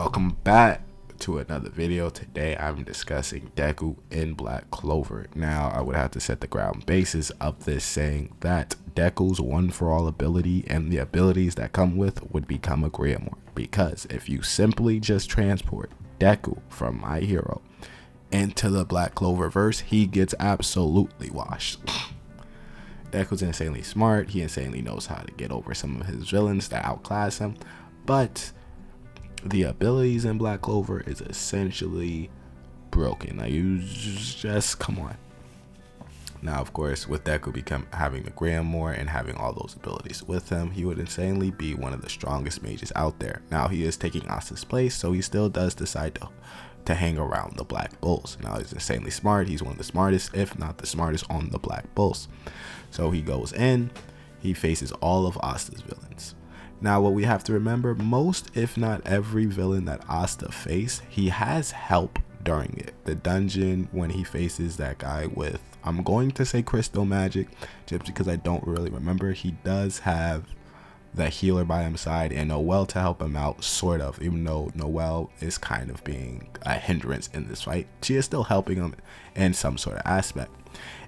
welcome back to another video. Today I'm discussing Deku in Black Clover. Now I would have to set the ground basis of this saying that Deku's one for all ability and the abilities that come with would become a Grimoire, because if you simply just transport Deku from My Hero into the Black Clover verse, he gets absolutely washed. Deku's insanely smart. He insanely knows how to get over some of his villains that outclass him, but the abilities in Black Clover is essentially broken. Like, you just come on. Now, of course, with Deku having the Grimoire and having all those abilities with him, he would insanely be one of the strongest mages out there. Now, he is taking Asta's place, so he still does decide to hang around the Black Bulls. Now, he's insanely smart. He's one of the smartest, if not the smartest, on the Black Bulls. So he goes in, he faces all of Asta's villains. Now, what we have to remember, most if not every villain that Asta faced, he has help during it. The dungeon, when he faces that guy with, I'm going to say crystal magic, just because I don't really remember, he does have the healer by his side and Noelle to help him out, sort of, even though Noelle is kind of being a hindrance in this fight. She is still helping him in some sort of aspect.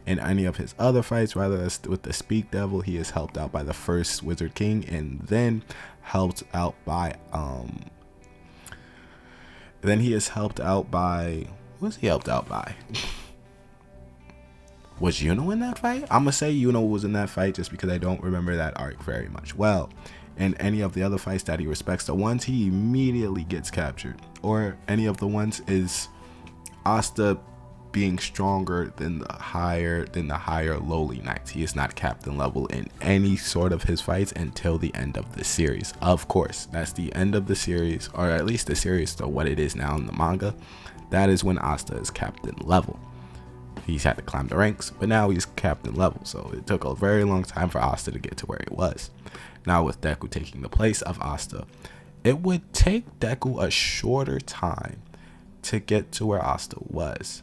In any of his other fights, rather with the Speak Devil, he is helped out by the first Wizard King, and then helped out by who was he helped out by? Was Yuno in that fight? I'm gonna say Yuno was in that fight just because I don't remember that arc very much well. In any of the other fights that he respects, the ones he immediately gets captured, or any of the ones is Asta being stronger than the higher lowly knights. He is not captain level in any sort of his fights until the end of the series. Of course, that's the end of the series, or at least the series to what it is now in the manga. That is when Asta is captain level. He's had to climb the ranks, but now he's captain level, so it took a very long time for Asta to get to where he was. Now, with Deku taking the place of Asta, it would take Deku a shorter time to get to where Asta was.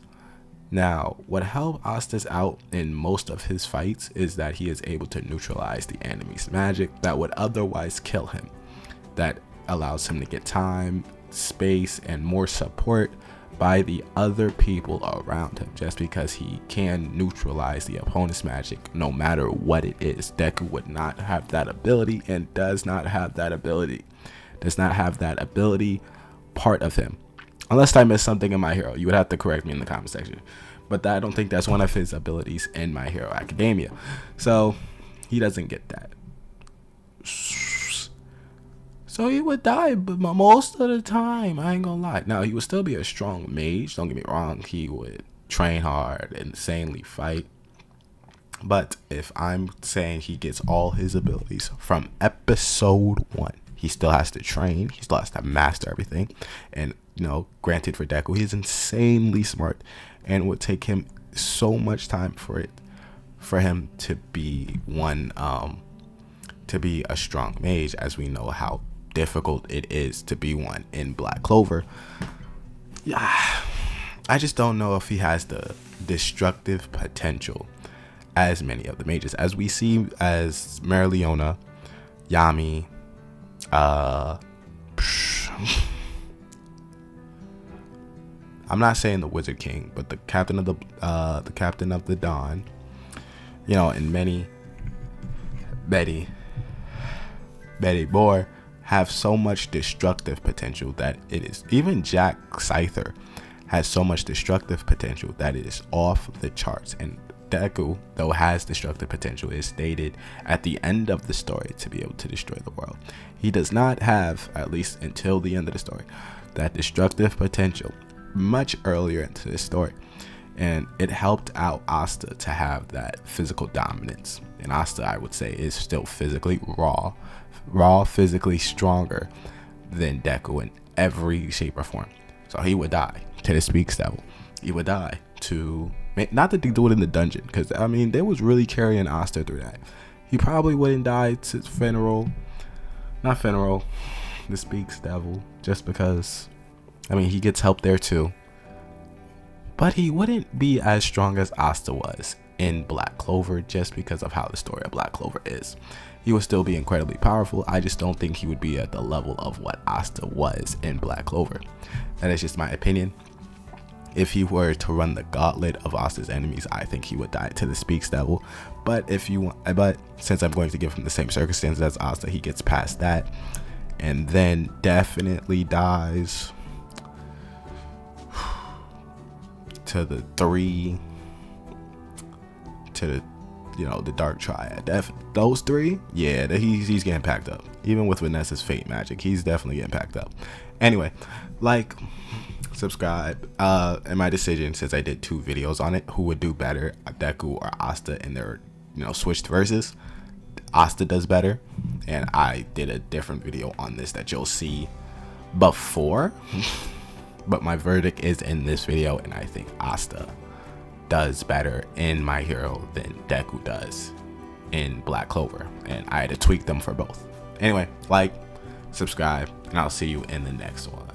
Now, what helped Asta out in most of his fights is that he is able to neutralize the enemy's magic that would otherwise kill him. That allows him to get time, space, and more support by the other people around him, just because he can neutralize the opponent's magic no matter what it is. Deku would not have that ability, and does not have that ability part of him. Unless I missed something in My Hero, you would have to correct me in the comment section. But I don't think that's one of his abilities in My Hero Academia. So he doesn't get that. So he would die, but most of the time, I ain't gonna lie. Now, he would still be a strong mage, don't get me wrong. He would train hard, insanely fight. But if I'm saying he gets all his abilities from episode 1, he still has to train, he still has to master everything. And, you know, granted, for Deku, he's insanely smart, and would take him so much time for him to be a strong mage, as we know how difficult it is to be one in Black Clover. Yeah, I just don't know if he has the destructive potential as many of the mages, as we see as Merleona, Yami, I'm not saying the Wizard King, but the captain of the Dawn, you know, and Betty Boy have so much destructive potential that it is, even Jack Scyther has so much destructive potential that it is off the charts. And Deku, though has destructive potential, is stated at the end of the story to be able to destroy the world. He does not have, at least until the end of the story, that destructive potential much earlier into the story. And it helped out Asta to have that physical dominance. And Asta, I would say, is still physically physically stronger than Deku in every shape or form. So he would die to the Speaks Devil. He would die to, not to do it in the dungeon, because I mean, they was really carrying Asta through that. He probably wouldn't die to the Speaks Devil, just because, I mean, he gets help there too. But he wouldn't be as strong as Asta was in Black Clover, just because of how the story of Black Clover is. he would still be incredibly powerful. I just don't think he would be at the level of what Asta was in Black Clover. That is just my opinion. If he were to run the gauntlet of Asta's enemies, I think he would die to the Speaks level. But since I'm going to give him the same circumstances as Asta, he gets past that, and then definitely dies to the 3, to the, the Dark Triad. Those 3, yeah, he's getting packed up. Even with Vanessa's fate magic, he's definitely getting packed up. Anyway, like, subscribe. And my decision, since I did 2 videos on it, who would do better, Deku or Asta in their switched verses. Asta does better, and I did a different video on this that you'll see before. But my verdict is in this video, and I think Asta does better in My Hero than Deku does in Black Clover, and I had to tweak them for both. Anyway, like, subscribe, and I'll see you in the next one.